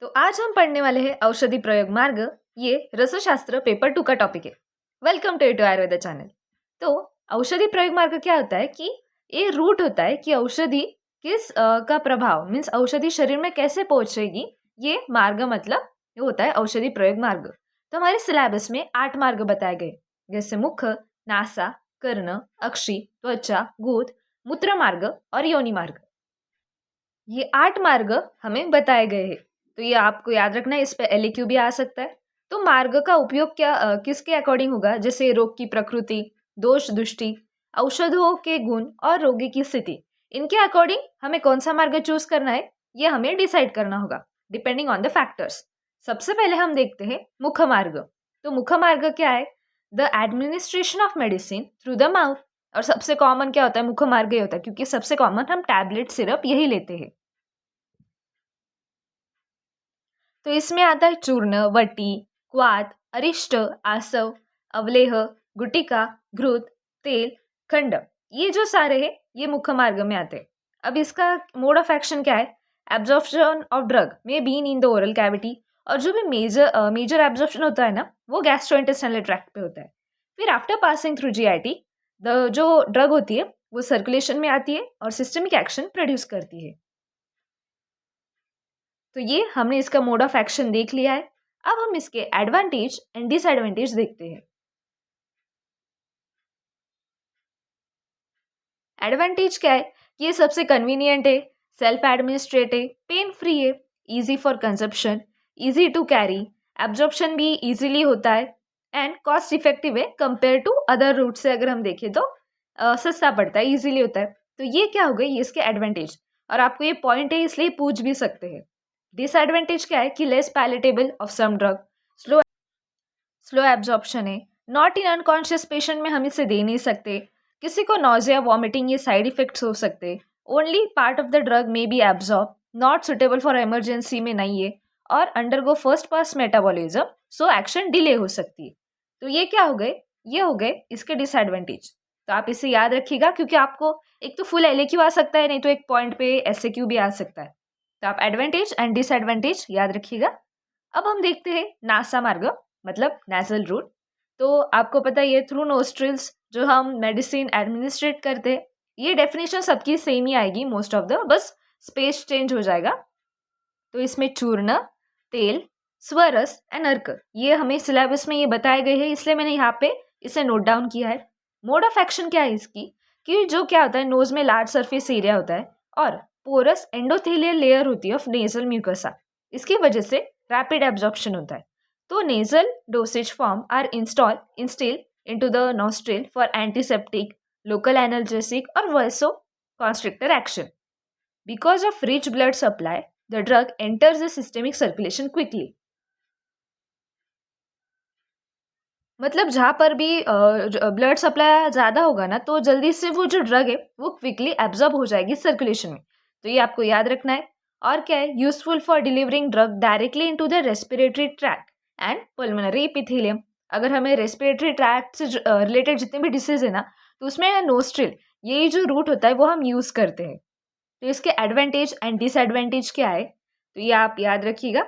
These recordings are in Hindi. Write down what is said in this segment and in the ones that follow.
तो आज हम पढ़ने वाले हैं औषधि प्रयोग मार्ग। ये रसशास्त्र पेपर 2 का टॉपिक है। Welcome to Ayurveda channel. तो औषधि प्रयोग मार्ग क्या होता है कि ये रूट होता है कि औषधि किस का प्रभाव मीन्स औषधि शरीर में कैसे पहुंचेगी। ये मार्ग मतलब ये होता है औषधि प्रयोग मार्ग। तो हमारे सिलेबस में 8 मार्ग बताए गए, जैसे मुख, नासा, कर्ण, अक्षि, त्वचा, गुद, मूत्र मार्ग और योनि मार्ग। ये 8 मार्ग हमें बताए गए हैं। तो ये आपको याद रखना है, इस पे एलक्यू भी आ सकता है। तो मार्ग का उपयोग किसके अकॉर्डिंग होगा, जैसे रोग की प्रकृति, दोष दृष्टि, औषधों के गुण और रोगी की स्थिति, इनके अकॉर्डिंग हमें कौन सा मार्ग चूज करना है ये हमें डिसाइड करना होगा डिपेंडिंग ऑन द फैक्टर्स। सबसे पहले हम देखते हैं मुख मार्ग। तो मुख मार्ग क्या है? The administration of medicine through the mouth. और सबसे कॉमन क्या होता है? मुख मार्ग ही होता है, क्योंकि सबसे कॉमन हम टैबलेट सिरप यही लेते हैं। तो इसमें आता है चूर्ण, वटी, क्वाथ, अरिष्ट, आसव, अवलेह, गुटिका, घृत, तेल, खंड। ये जो सारे हैं ये मुख्य मार्ग में आते हैं। अब इसका मोड ऑफ एक्शन क्या है? एब्जॉर्प्शन ऑफ ड्रग में been in the oral cavity. और जो भी मेजर एब्जॉर्प्शन होता है ना, वो गैस्ट्रोइंटेस्टाइनल ट्रैक्ट पे होता है। फिर after passing through GIT, the जो ड्रग होती है वो सर्कुलेशन में आती है और सिस्टमिक एक्शन प्रोड्यूस करती है। तो ये हमने इसका मोड ऑफ एक्शन देख लिया है। अब हम इसके एडवांटेज एंड डिसएडवांटेज देखते हैं। एडवांटेज क्या है? ये सबसे कन्वीनियंट है, सेल्फ एडमिनिस्ट्रेट है, पेन फ्री है, easy for consumption, easy to carry, absorption भी इजीली होता है एंड कॉस्ट इफेक्टिव है कंपेयर टू अदर रूट से। अगर हम देखें तो सस्ता पड़ता है, इजीली होता है। तो ये क्या हो गई, ये इसके एडवांटेज। और आपको ये पॉइंट है इसलिए पूछ भी सकते हैं। डिसएडवांटेज क्या है कि less palatable of some drug, slow slow absorption है, नॉट इन अनकॉन्शियस पेशेंट में हम इसे दे नहीं सकते, किसी को नॉजिया, वॉमिटिंग ये साइड इफेक्ट्स हो सकते, only part of the drug may be absorb, not suitable for emergency में नहीं है, और undergo first pass metabolism, so action delay हो सकती है। तो ये क्या हो गए? ये हो गए इसके डिसएडवांटेज। तो आप इसे याद रखिएगा, क्योंकि आपको एक तो फुल एलएक्यू आ सकता है, नहीं तो एक पॉइंट पे एसएक्यू भी आ सकता है। तो आप एडवांटेज एंड डिसएडवांटेज याद रखिएगा। अब हम देखते हैं नासा मार्ग मतलब नेजल रूट। तो आपको पता ही है, थ्रू नोस्ट्रिल्स जो हम मेडिसिन एडमिनिस्ट्रेट करते हैं। ये डेफिनेशन सबकी सेम ही आएगी मोस्ट ऑफ द, बस स्पेस चेंज हो जाएगा। तो इसमें चूर्ण, तेल, स्वरस एंड अर्क, ये हमें सिलेबस में ये बताए गए हैं, इसलिए मैंने यहाँ पे इसे नोट डाउन किया है। मोड ऑफ एक्शन क्या है इसकी कि जो क्या होता है, नोज में लार्ज सरफेस एरिया होता है और पोरस एंडोथेलियल लेयर होती है ऑफ नेजल म्यूकसा। इसकी वजह से रैपिड एब्जॉर्प्शन होता है। तो nasal dosage form are instil into the nostril for antiseptic, local analgesic or vasoconstrictor action. Because of rich blood supply, the drug enters the systemic circulation quickly. मतलब जहाँ पर भी ब्लड सप्लाई ज़्यादा होगा ना, तो जल्दी से वो जो ड्रग है वो क्विकली एब्जॉर्ब हो जाएगी सर्कुलेशन में। तो ये आपको याद रखना है। और क्या है? Useful for delivering drug directly into the respiratory tract and pulmonary epithelium. अगर हमें रेस्पिरेटरी ट्रैक्ट से रिलेटेड जितने भी डिसीज है ना, तो उसमें नोस्ट्रिल, ये जो रूट होता है वो हम यूज़ करते हैं। तो इसके एडवांटेज एंड डिसएडवांटेज क्या है, तो ये आप याद रखिएगा।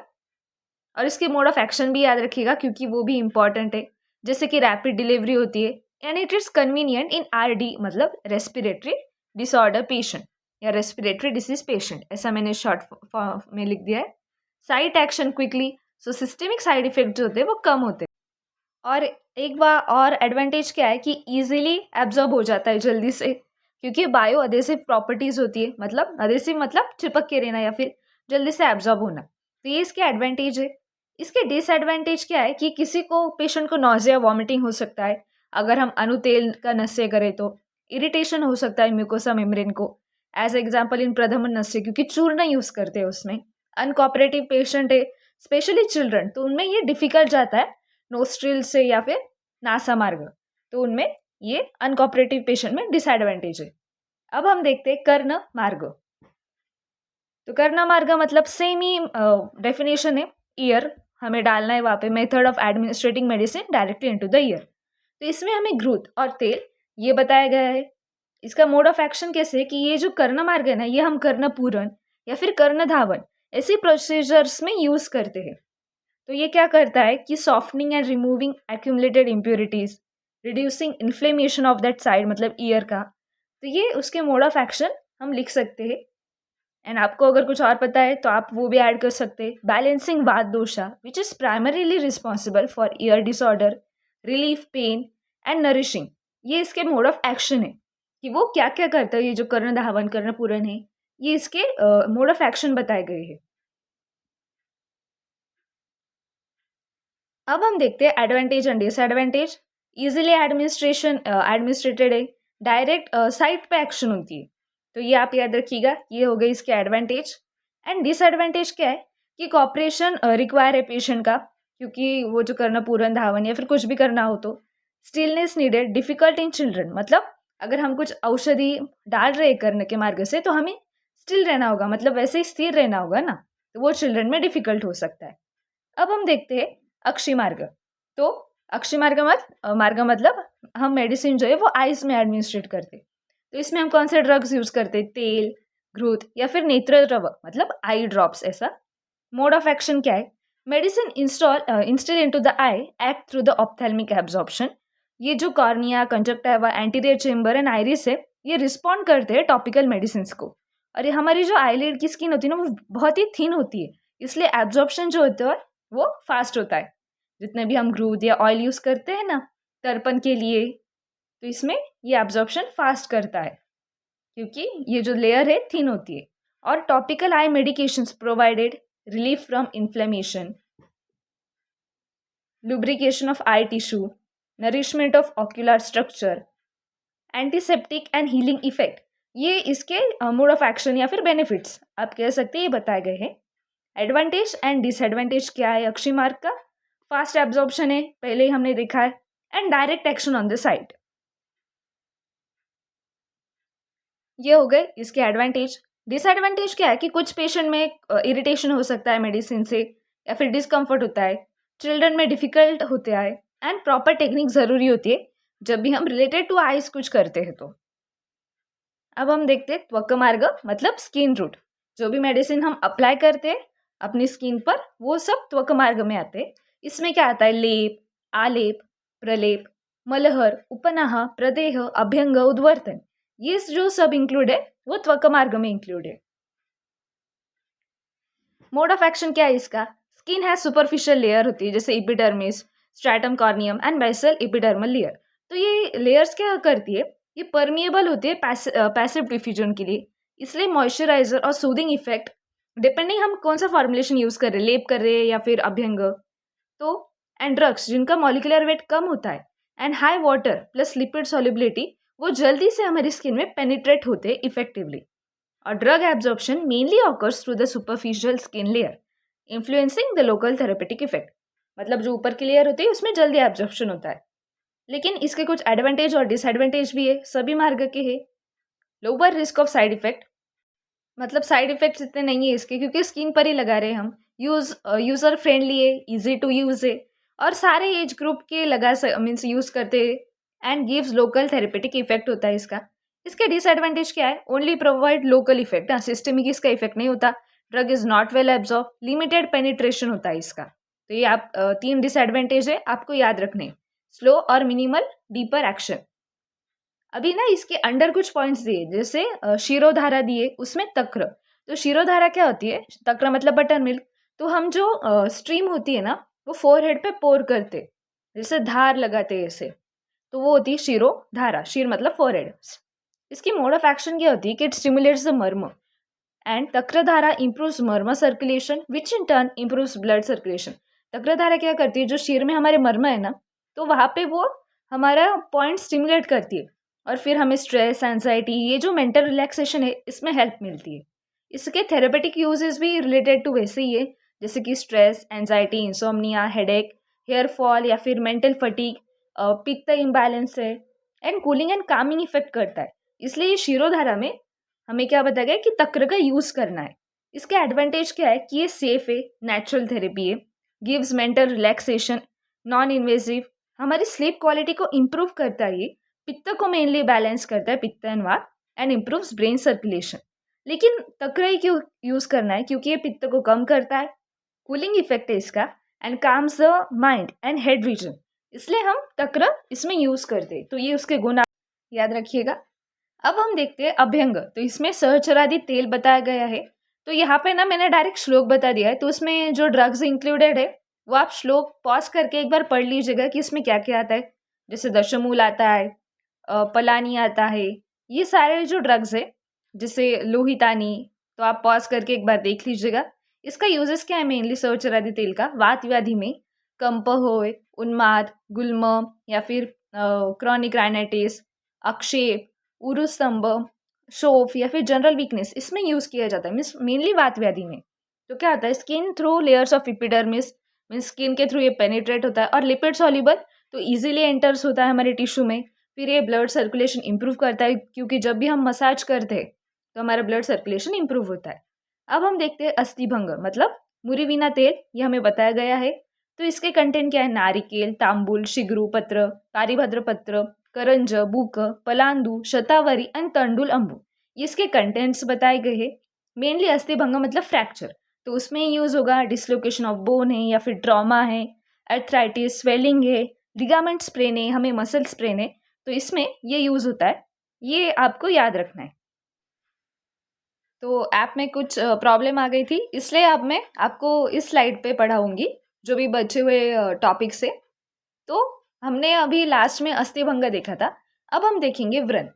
और इसके मोड ऑफ एक्शन भी याद रखिएगा, क्योंकि वो भी इंपॉर्टेंट है। जैसे कि रैपिड डिलीवरी होती है and it is convenient in RD मतलब रेस्पिरेटरी डिसऑर्डर पेशेंट या रेस्पिरेटरी डिसीज पेशेंट, ऐसा मैंने शॉर्ट फॉर्म में लिख दिया है। साइट एक्शन क्विकली, सो सिस्टेमिक साइड इफेक्ट जो होते हैं वो कम होते हैं। और एक बार और एडवांटेज क्या है कि इजीली एब्जॉर्ब हो जाता है जल्दी से, क्योंकि बायो अधेसिव प्रॉपर्टीज होती है, मतलब अधेसिव मतलब चिपक के रहना या फिर जल्दी से एब्जॉर्ब होना। तो ये इसके एडवांटेज है। इसके डिसएडवांटेज क्या है कि किसी को पेशेंट को नॉजिया, वॉमिटिंग हो सकता है अगर हम अनुतेल का नस्य करें तो, इरिटेशन हो सकता है म्यूकोसा मेम्ब्रेन को, एज एग्जाम्पल इन प्रधमन नस्य, क्योंकि चूर्ण यूज करते हैं उसमें। अनकोऑपरेटिव पेशेंट है, स्पेशली चिल्ड्रन, तो उनमें ये डिफिकल्ट जाता है नोस्ट्रिल से या फिर नासा मार्ग, तो उनमें ये अनकोऑपरेटिव पेशेंट में डिसएडवांटेज है। अब हम देखते हैं कर्ण मार्ग। तो कर्ण मार्ग मतलब सेम ही डेफिनेशन है, ईयर हमें डालना है वहाँ पे, method of administrating medicine directly into the year. तो इसमें हमें घृत और तेल ये बताया गया है। इसका मोड ऑफ एक्शन कैसे है कि ये जो कर्ण मार्ग है ना, ये हम कर्ण पूरण या फिर कर्ण धावन ऐसी प्रोसीजर्स में यूज़ करते हैं। तो ये क्या करता है कि softening and removing accumulated impurities, reducing inflammation of that side मतलब ईयर का। तो ये उसके मोड ऑफ एक्शन हम लिख सकते हैं। एंड आपको अगर कुछ और पता है तो आप वो भी ऐड कर सकते हैं। Balancing vata dosha which is primarily responsible for ear disorder, relief pain and nourishing. ये इसके मोड ऑफ एक्शन है कि वो क्या क्या करता है। ये जो कर्ण धावन कर्ण पूरन है, ये इसके मोड ऑफ एक्शन बताए गए हैं। अब हम देखते हैं advantage and disadvantage. Easily administrated है, डायरेक्ट साइट पे एक्शन होती है। तो ये आप याद रखिएगा, ये हो गई इसके एडवांटेज। एंड डिसएडवांटेज क्या है कि कॉपरेशन रिक्वायर है पेशेंट का, क्योंकि वो जो करना पूरन धावन या फिर कुछ भी करना हो तो stillness needed, difficult in children. मतलब अगर हम कुछ औषधि डाल रहे करने के मार्ग से तो हमें स्टिल रहना होगा, मतलब वैसे ही स्थिर रहना होगा ना, तो वो चिल्ड्रन में डिफिकल्ट हो सकता है। अब हम देखते हैं अक्षी मार्ग। तो अक्षी मार्ग मतलब हम मेडिसिन जो है वो आइज में एडमिनिस्ट्रेट करते। तो इसमें हम कौन से ड्रग्स यूज करते, तेल, घृत या फिर नेत्र द्रव मतलब आई ड्रॉप्स ऐसा। मोड ऑफ एक्शन क्या है, medicine install into the I, act through the ophthalmic absorption. ये जो cornea, conjunctiva, anterior chamber and iris है, ये रिस्पॉन्ड करते हैं टॉपिकल मेडिसिन को। और ये हमारी जो आईलिड की स्किन होती है ना, वो बहुत ही थिन होती है, इसलिए एब्जॉर्प्शन जो होता है वो फास्ट होता है। जितने भी हम ग्रूथ या ऑयल यूज करते हैं ना तर्पण के लिए, तो इसमें ये एब्जॉर्प्शन फास्ट करता है क्योंकि ये जो लेयर है थिन होती है। और topical I medications provided relief from inflammation, lubrication of eye tissue, nourishment of ocular structure, antiseptic and healing effect. ये इसके मोड ऑफ एक्शन या फिर बेनिफिट्स आप कह सकते हैं ये बताए गए हैं। एडवांटेज एंड डिसएडवांटेज क्या है अक्षय मार्ग का, फास्ट एब्जॉर्प्शन है पहले ही हमने देखा है, and direct action on the site. ये हो गए इसके एडवांटेज। डिसएडवांटेज क्या है कि कुछ पेशेंट में इरिटेशन हो सकता है मेडिसिन से, या फिर डिस्कम्फर्ट होता है, चिल्ड्रन में डिफिकल्ट होता है, एंड प्रॉपर टेक्निक ज़रूरी होती है जब भी हम रिलेटेड टू आइज कुछ करते हैं तो। अब हम देखते हैं त्वक मार्ग मतलब स्किन रूट। जो भी मेडिसिन हम अप्लाई करते हैं अपनी स्किन पर वो सब त्वक मार्ग में आते हैं। इसमें क्या आता है, लेप, आलेप, प्रलेप, मलहर, उपनाह, प्रदेह, अभ्यंग, उद्वर्तन, ये जो सब इंक्लूड है वो त्वक मार्ग में इंक्लूड है। मोड ऑफ एक्शन क्या है इसका, स्किन है सुपरफिशियल लेयर होती है जैसे epidermis, stratum corneum and basal epidermal layer. तो ये लेयर्स क्या करती है, ये परमिएबल होती है पैसिव डिफ्यूजन के लिए, इसलिए मॉइस्चराइजर और सूदिंग इफेक्ट डिपेंडिंग हम कौन सा फॉर्मुलेशन यूज कर रहे हैं, लेप कर रहे हैं या फिर अभ्यंग। तो एंड ड्रग्स जिनका मॉलिकुलर वेट कम होता है and high water plus lipid solubility, वो जल्दी से हमारी स्किन में पेनिट्रेट होते हैं इफेक्टिवली। और drug absorption mainly occurs through the superficial skin layer, influencing the local therapeutic effect. मतलब जो ऊपर की लेयर होती है उसमें जल्दी एब्जॉर्प्शन होता है। लेकिन इसके कुछ एडवांटेज और डिसएडवांटेज भी है, सभी मार्ग के है। Lower risk of side effect, मतलब साइड इफेक्ट्स इतने नहीं है इसके क्योंकि स्किन पर ही लगा रहे हैं हम। यूजर फ्रेंडली है, इजी टू यूज है, और सारे एज ग्रुप के मीन्स यूज करते हैं। And gives local therapeutic effect होता है इसका। इसके डिसएडवांटेज क्या है, only provide local effect, systemic इसका इफेक्ट नहीं होता। Drug is not well absorb, limited penetration होता है इसका। तो ये आप तीन डिसएडवांटेज है आपको याद रखने, स्लो और मिनिमल डीपर एक्शन। अभी ना इसके अंडर कुछ पॉइंट्स दिए जैसे शिरोधारा दिए, उसमें तक्र। तो शिरोधारा क्या होती है, तक्र मतलब बटर मिल्क। तो हम जो स्ट्रीम होती है ना वो फोरहेड पे पोर करते, जैसे धार लगाते हैं ऐसे, तो वो होती है शिरोधारा। शिर मतलब फोरहेड। इसकी मोड ऑफ एक्शन क्या होती है कि it stimulates the marma, and takradhara improves marma circulation which in turn improves blood circulation. तक्रधारा क्या करती है, जो शिर में हमारे मर्म है ना, तो वहाँ पे वो हमारा पॉइंट स्टिमुलेट करती है, और फिर हमें स्ट्रेस, एंजाइटी, ये जो मेंटल रिलैक्सेशन है इसमें हेल्प मिलती है। इसके थेरेपेटिक यूजेस भी रिलेटेड टू वैसे ही है, जैसे कि stress, anxiety, insomnia, headache, hair fall या फिर मेंटल फटीग, पित्त इम्बैलेंस है, and cooling and calming effect करता है। इसलिए ये शिरोधारा में हमें क्या बताया गया कि तक्र का यूज करना है। इसके एडवांटेज क्या है कि ये सेफ है, नेचुरल थेरेपी है, gives mental relaxation, non invasive, हमारी स्लीप क्वालिटी को इम्प्रूव करता है, ये पित्त को मेनली बैलेंस करता है, पित्त एंड वात, एंड इम्प्रूव्स ब्रेन सर्कुलेशन। लेकिन तक्र ही क्यों यूज़ करना है? क्योंकि ये पित्त को कम करता है, कूलिंग इफेक्ट है इसका, and calms the mind and head region, इसलिए हम तक्र इसमें यूज़ करते हैं। तो ये उसके गुण आप याद रखिएगा। अब हम देखते हैं अभ्यंग। तो इसमें सहचरादि तेल बताया गया है। तो यहाँ पे ना मैंने डायरेक्ट श्लोक बता दिया है, तो उसमें जो ड्रग्स इंक्लूडेड है वो आप श्लोक पॉज करके एक बार पढ़ लीजिएगा कि इसमें क्या क्या आता है। जैसे दशमूल आता है, पलानी आता है, ये सारे जो ड्रग्स है, जैसे लोहितानी, तो आप पॉज करके एक बार देख लीजिएगा। इसका यूजेस क्या है मेनली सहचरादि तेल का? वात व्याधि में कंप होए, उन्माद, गुल्म या फिर क्रॉनिक राइनाइटिस, अक्षेप, उरुस्तंभ, शोफ या फिर जनरल वीकनेस, इसमें यूज किया जाता है। मीन्स मेनली वात व्याधि में। तो क्या होता है, skin through layers of epidermis, means skin के थ्रू ये पेनिट्रेट होता है, और लिपिड सॉल्युबल, तो इजीली एंटर्स होता है हमारे टिश्यू में। फिर ये ब्लड सर्कुलेशन इंप्रूव करता है, क्योंकि जब भी हम मसाज करते हैं तो हमारा ब्लड सर्कुलेशन इंप्रूव होता है। अब हम देखते हैं अस्थिभंग, मतलब मुरीविना तेल, ये हमें बताया गया है। तो इसके कंटेंट क्या है? नारिकेल, तांबूल, शिगरू पत्र, पारिभद्र पत्र, करंज, बूक, पलांदू, शतावरी एंड तंडुल अंबू, इसके कंटेंट्स बताए गए हैं। मेनली अस्थिभंग मतलब फ्रैक्चर, तो उसमें यूज होगा। डिसलोकेशन ऑफ बोन है या फिर ट्रॉमा है, अर्थराइटिस, स्वेलिंग है, लिगामेंट स्प्रेन है, हमें मसल स्प्रेन है, तो इसमें ये यूज होता है। ये आपको याद रखना है। तो ऐप में कुछ प्रॉब्लम आ गई थी, इसलिए अब मैं आपको इस स्लाइड पे पढ़ाऊंगी जो भी बचे हुए टॉपिक से। तो हमने अभी लास्ट में अस्थिभंग देखा था, अब हम देखेंगे व्रण।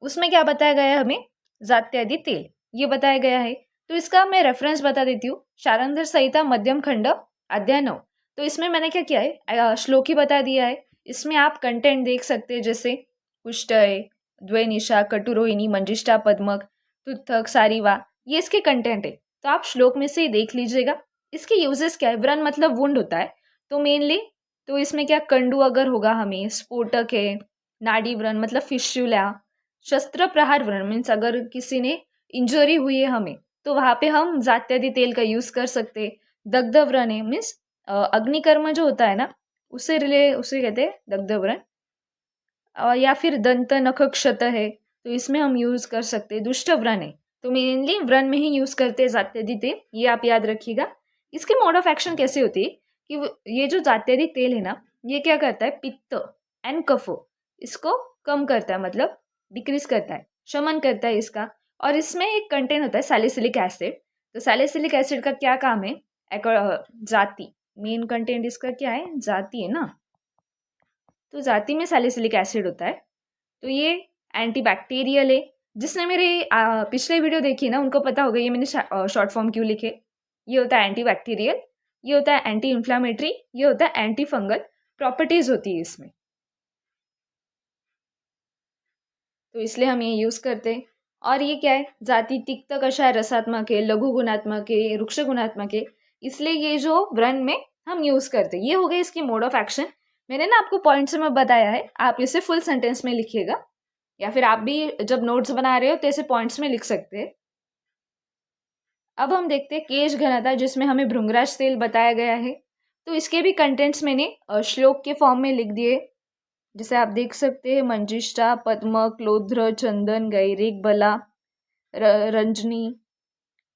उसमें क्या बताया गया है हमें? जात्यादि तेल, ये बताया गया है। तो इसका मैं रेफरेंस बता देती हूँ, शारंध्र संहिता मध्यम खंड अध्याय 9। तो इसमें मैंने क्या किया है, श्लोक ही बता दिया है। इसमें आप कंटेंट देख सकते हैं, जैसे कुष्ठय, द्वैनिशा, कटुरोहिणी, मंजिष्ठा, पद्मक, तुत्थक, सारीवा, ये इसके कंटेंट है। तो आप श्लोक में से ही देख लीजिएगा। इसके यूजेस क्या है? व्रण मतलब वुंड होता है, तो मेनली तो इसमें क्या, कंडू अगर होगा हमें, स्फोटक है, नाड़ी व्रण मतलब फिस्टुला, शस्त्र प्रहार व्रण मीन्स अगर किसी ने इंजरी हुई है हमें, तो वहां पे हम जात्यादि तेल का यूज कर सकते हैं। दग्ध व्रण है, मीन्स अग्निकर्म जो होता है ना, उसे कहते हैं दग्ध व्रण। या फिर दंत नख क्षत है, तो इसमें हम यूज कर सकते हैं। दुष्ट व्रण है, तो मेनली व्रण में ही यूज करते हैं जात्यादि तेल, ये आप याद रखिएगा। इसके मोड ऑफ एक्शन कैसे होती है कि ये जो जात्यादि तेल है ना, ये क्या करता है, पित्त एंड कफ इसको कम करता है, मतलब डिक्रीज करता है, शमन करता है इसका। और इसमें एक कंटेंट होता है सैलिसिलिक एसिड। तो सैलिसिलिक एसिड का क्या काम है? जाति, मेन कंटेंट इसका क्या है? जाति है ना, तो जाति में सैलिसिलिक एसिड होता है। तो ये एंटीबैक्टीरियल है। जिसने मेरे पिछले वीडियो देखी ना, उनको पता होगा ये मैंने शॉर्ट फॉर्म क्यों लिखे। ये होता है एंटीबैक्टीरियल, ये होता है एंटी इन्फ्लामेटरी, ये होता है एंटी फंगल प्रॉपर्टीज होती है इसमें, तो इसलिए हम ये यूज करते हैं। और ये क्या है? जाति तिक्त, कषाय रसात्मक है, लघु गुणात्मक है, रुक्ष गुणात्मक है, इसलिए ये जो व्रण में हम यूज करते हैं। ये हो गई इसकी मोड ऑफ एक्शन। मैंने ना आपको पॉइंट्स में बताया है, आप इसे फुल सेंटेंस में लिखिएगा, या फिर आप भी जब नोट्स बना रहे हो तो ऐसे पॉइंट्स में लिख सकते हैं। अब हम देखते हैं केश घनता, जिसमें हमें भृंगराज तेल बताया गया है। तो इसके भी कंटेंट्स मैंने श्लोक के फॉर्म में लिख दिए। जैसे आप देख सकते हैं, मंजिष्ठा, पद्म, क्लोध्र, चंदन, गैरिक, बला, रंजनी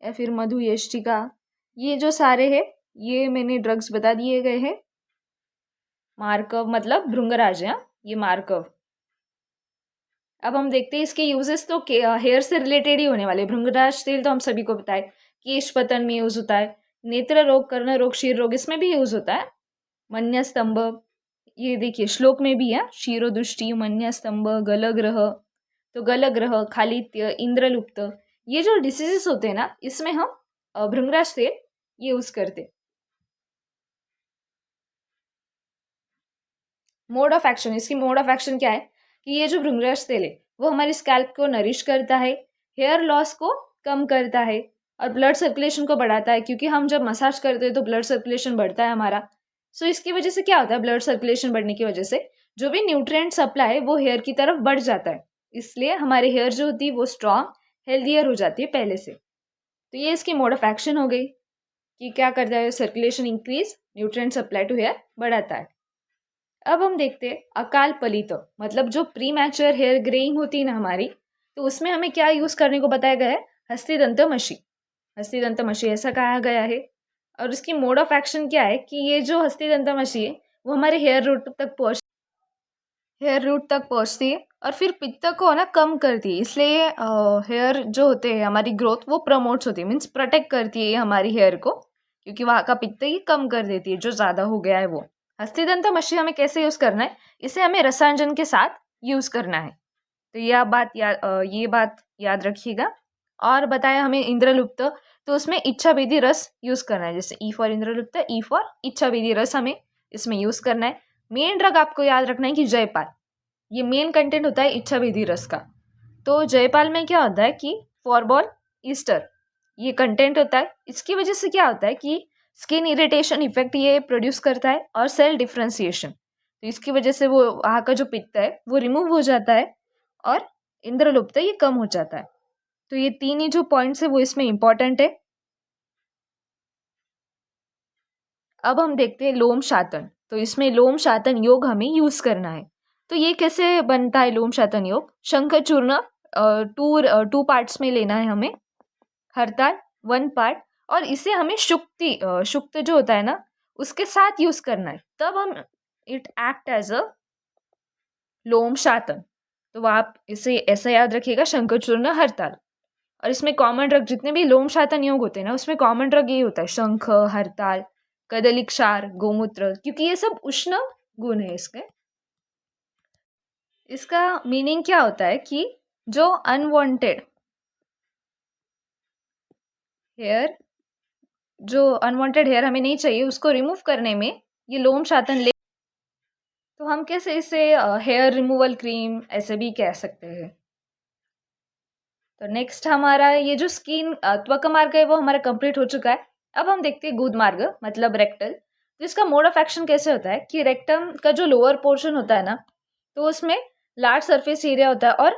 या फिर मधु, यष्टिका, ये जो सारे हैं ये मैंने ड्रग्स बता दिए गए हैं। मार्कव मतलब भृंगराज है, ये मार्कव। अब हम देखते हैं इसके यूजेस, तो हेयर से रिलेटेड ही होने वाले। भृंगराज तेल तो हम सभी को पता है, केश पतन में यूज होता है। नेत्र रोग, कर्ण रोग, शीर रोग, इसमें भी यूज होता है। मन्य स्तंभ, ये देखिए श्लोक में भी है, क्षीरोदुष्टि, मन्य स्तंभ, गलग्रह, तो गलग्रह, खालित्य, इंद्रलुप्त, ये जो डिसीजेस होते हैं ना, इसमें हम भृंगराज तेल यूज करते। मोड ऑफ एक्शन, इसकी मोड ऑफ एक्शन क्या है कि ये जो भृंगराज तेल है वो हमारी स्कैल्प को नरिश करता है, हेयर लॉस को कम करता है, और ब्लड सर्कुलेशन को बढ़ाता है, क्योंकि हम जब मसाज करते हैं तो ब्लड सर्कुलेशन बढ़ता है हमारा। सो इसकी वजह से क्या होता है, ब्लड सर्कुलेशन बढ़ने की वजह से जो भी न्यूट्रिएंट सप्लाई है वो हेयर की तरफ बढ़ जाता है, इसलिए हमारे हेयर जो होती है वो स्ट्रांग, हेल्दियर हो जाती है पहले से। तो ये इसकी मोड ऑफ एक्शन हो गई कि क्या करता है, circulation increase, nutrient supply to hair बढ़ाता है। अब हम देखते हैं अकाल पलित, मतलब जो प्री मैच्योर हेयर ग्रेइंग होती है ना हमारी, तो उसमें हमें क्या यूज करने को बताया गया है? हस्तिदंतमशी। हस्तिदंतमशी ऐसा कहा गया है। और इसकी मोड ऑफ एक्शन क्या है कि ये जो हस्तिदंतमशी है वो हमारे हेयर रूट तक पहुँचती है और फिर पित्त को ना कम करती है, इसलिए हेयर जो होते हैं हमारी ग्रोथ वो प्रमोट्स होती है, मीन्स प्रोटेक्ट करती है हमारी हेयर को, क्योंकि वहाँ का पित्त ही कम कर देती है जो ज़्यादा हो गया है वो। हस्तिदंतमशी हमें कैसे यूज़ करना है, इसे हमें रसायन के साथ यूज़ करना है। तो ये बात याद रखिएगा। और बताया हमें इंद्रलुप्त, तो उसमें इच्छाभेदी रस यूज़ करना है, जैसे ई फॉर इंद्रलुप्त, ई फॉर इच्छाभेदी रस हमें इसमें यूज़ करना है। मेन ड्रग आपको याद रखना है कि जयपाल, ये मेन कंटेंट होता है इच्छाभेदी रस का। तो जयपाल में क्या होता है कि फॉरबॉल ईस्टर ये कंटेंट होता है। इसकी वजह से क्या होता है कि स्किन इरिटेशन इफेक्ट ये प्रोड्यूस करता है और सेल डिफ्रेंसिएशन, तो इसकी वजह से वो वहाँ का जो पित्त है वो रिमूव हो जाता है और इंद्रलुप्त ये कम हो जाता है। तो ये तीन ही जो पॉइंट्स है वो इसमें इंपॉर्टेंट है। अब हम देखते हैं लोम शातन। तो इसमें लोम शातन योग हमें यूज करना है। तो ये कैसे बनता है लोम शातन योग, शंकर चूर्ण टू पार्ट्स में लेना है हमें, हरताल 1 पार्ट, और इसे हमें शुक्त जो होता है ना उसके साथ यूज करना है, तब हम इट एक्ट एज अ लोम शातन। तो आप इसे ऐसा याद रखिएगा, शंकर चूर्ण हरताल। और इसमें कॉमन ड्रग जितने भी लोम शातन योग होते हैं ना उसमें कॉमन ड्रग ये होता है, शंख, हरताल, कदली क्षार, गोमूत्र, क्योंकि ये सब उष्ण गुण है इसके। इसका मीनिंग क्या होता है कि जो अनवांटेड हेयर हमें नहीं चाहिए उसको रिमूव करने में ये लोम शातन ले, तो हम कैसे इसे हेयर रिमूवल क्रीम ऐसे भी कह सकते हैं। तो नेक्स्ट हमारा ये जो स्किन त्वक मार्ग है वो हमारा कंप्लीट हो चुका है। अब हम देखते हैं गुद मार्ग मतलब रेक्टल। तो इसका मोड ऑफ एक्शन कैसे होता है कि रेक्टम का जो लोअर पोर्शन होता है ना, तो उसमें लार्ज सरफेस एरिया होता है और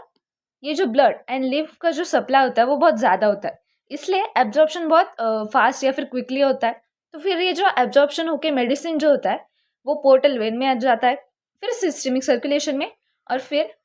ये जो ब्लड एंड लिव का जो सप्लाई होता है वो बहुत ज़्यादा होता है, इसलिए एब्जॉर्प्शन बहुत फास्ट या फिर क्विकली होता है। तो फिर ये जो एब्जॉर्प्शन होके मेडिसिन जो होता है वो पोर्टल वेन में आ जाता है, फिर सिस्टमिक सर्कुलेशन में, और फिर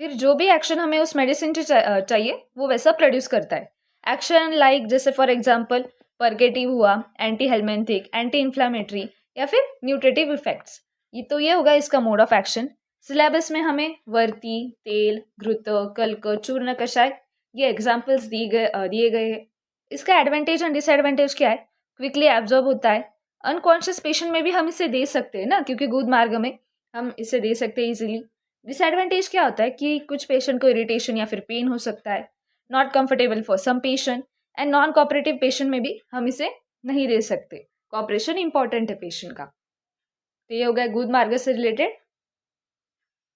जो भी एक्शन हमें उस मेडिसिन से चाहिए वो वैसा प्रोड्यूस करता है। एक्शन लाइक जैसे फॉर एग्जांपल परगेटिव हुआ, एंटी हेलमेंथिक, एंटी इन्फ्लामेटरी, या फिर न्यूट्रेटिव इफेक्ट्स। ये होगा इसका मोड ऑफ एक्शन। सिलेबस में हमें वर्ती, तेल, घृत, कल्क, चूर्ण कषाय ये एग्जाम्पल्स दिए गए हैं। इसका एडवांटेज एंड डिसएडवांटेज क्या है, क्विकली एब्जॉर्ब होता है, अनकॉन्शियस पेशेंट में भी हम इसे दे सकते हैं ना, क्योंकि गुद मार्ग में हम इसे दे सकते हैं इजीली। डिसएडवांटेज क्या होता है कि कुछ पेशेंट को इरिटेशन या फिर पेन हो सकता है, not comfortable for some patient, and non cooperative patient में भी हम इसे नहीं दे सकते। कोऑपरेशन इंपॉर्टेंट है पेशेंट का। तो ये हो गया गुद मार्ग से रिलेटेड।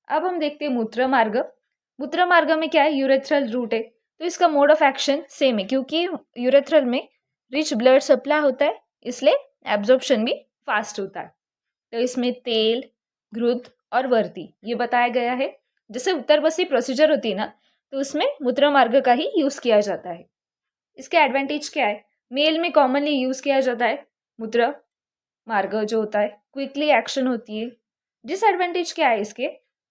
अब हम देखते हैं मूत्र मार्ग। मूत्र मार्ग में क्या है, यूरेथ्रल रूट है, तो इसका मोड ऑफ एक्शन सेम है, क्योंकि यूरेथ्रल में रिच ब्लड सप्लाई होता है इसलिए एब्जॉर्प्शन भी फास्ट होता है। तो इसमें तेल, घृत और वर्ती ये बताया गया है। जैसे उत्तरबसी प्रोसीजर होती है ना, तो उसमें मूत्र मार्ग का ही यूज किया जाता है। इसके एडवांटेज क्या है, मेल में कॉमनली यूज किया जाता है मूत्र मार्ग जो होता है, क्विकली एक्शन होती है। डिसएडवांटेज क्या है इसके,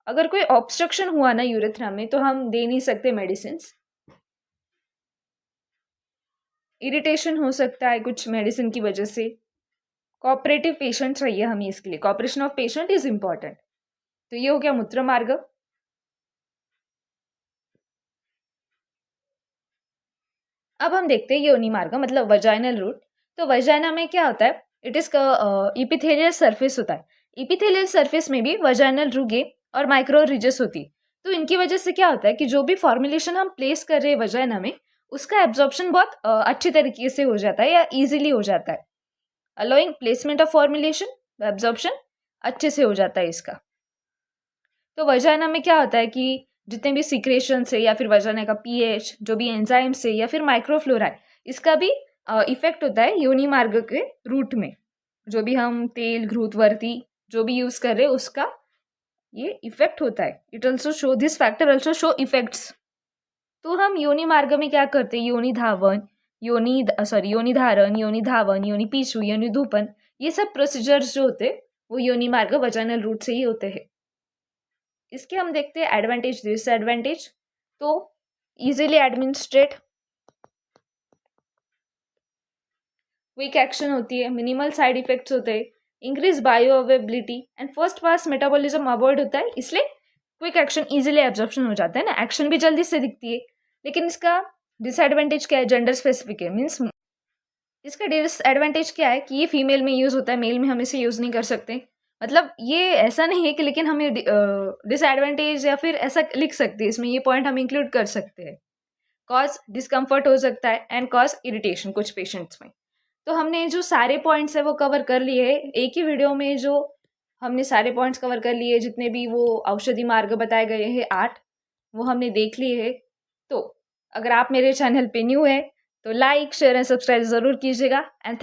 अगर कोई ऑब्स्ट्रक्शन हुआ ना यूरेथ्रा में तो हम दे नहीं सकते मेडिसिन, इरिटेशन हो सकता है कुछ मेडिसिन की वजह से। कोऑपरेटिव पेशेंट चाहिए हमें, इसके लिए cooperation of patient is important. तो ये हो गया मूत्र मार्ग। अब हम देखते हैं योनि मार्ग मतलब वजाइनल रूट। तो वजाइना में क्या होता है, इट इज इपिथेलियल सरफेस होता है। इपिथेलियल सरफेस में भी वजाइनल रुगे और माइक्रो रिजेस होती है। तो इनकी वजह से क्या होता है कि जो भी फॉर्मुलेशन हम प्लेस कर रहे हैं वजाइना में उसका एब्जॉर्प्शन बहुत अच्छी तरीके से हो जाता है या इजीली हो जाता है, allowing placement of formulation, absorption अच्छे से हो जाता है इसका। तो वजाइना में क्या होता है कि जितने भी सिक्रेशन से या फिर वजाइना का पीएच, जो भी एंजाइम से या फिर माइक्रोफ्लोरा है, इसका भी इफेक्ट होता है योनि मार्ग के रूट में। जो भी हम तेल, घृत, वर्ती जो भी यूज कर रहे हैं उसका ये इफेक्ट होता है। It also show this factor also show effects. तो हम योनि मार्ग में क्या करते हैं, योनि धावन, योनि धारण, योनि धावन, योनि पीछू, योनि धूपन, ये सब प्रोसीजर्स जो होते हैं वो योनि मार्ग वजाइनल रूट से ही होते हैं। इसके हम देखते हैं एडवांटेज डिसएडवांटेज। तो easily administrate, क्विक एक्शन होती है, मिनिमल साइड इफेक्ट्स होते हैं, increase bio availability and first pass metabolism avoid होता है, इसलिए क्विक एक्शन इजीली एब्जॉर्प्शन हो जाता है ना, एक्शन भी जल्दी से दिखती है। लेकिन इसका डिसएडवांटेज क्या है? जेंडर स्पेसिफिक है, मीन्स इसका डिसएडवांटेज क्या है कि ये फीमेल में यूज़ होता है, मेल में हम इसे यूज़ नहीं कर सकते। मतलब ये ऐसा नहीं है कि, लेकिन हमें डिसएडवांटेज या फिर ऐसा लिख सकते हैं, इसमें ये पॉइंट हम इंक्लूड कर सकते हैं। कॉज डिस्कम्फर्ट हो सकता है एंड कॉज इरिटेशन कुछ पेशेंट्स में। तो हमने जो सारे पॉइंट्स है वो कवर कर लिए हैं एक ही वीडियो में, जो हमने सारे पॉइंट्स कवर कर लिए, जितने भी वो औषधि मार्ग बताए गए हैं 8, वो हमने देख लिए हैं। तो अगर आप मेरे चैनल पे न्यू है तो लाइक शेयर एंड सब्सक्राइब ज़रूर कीजिएगा एंड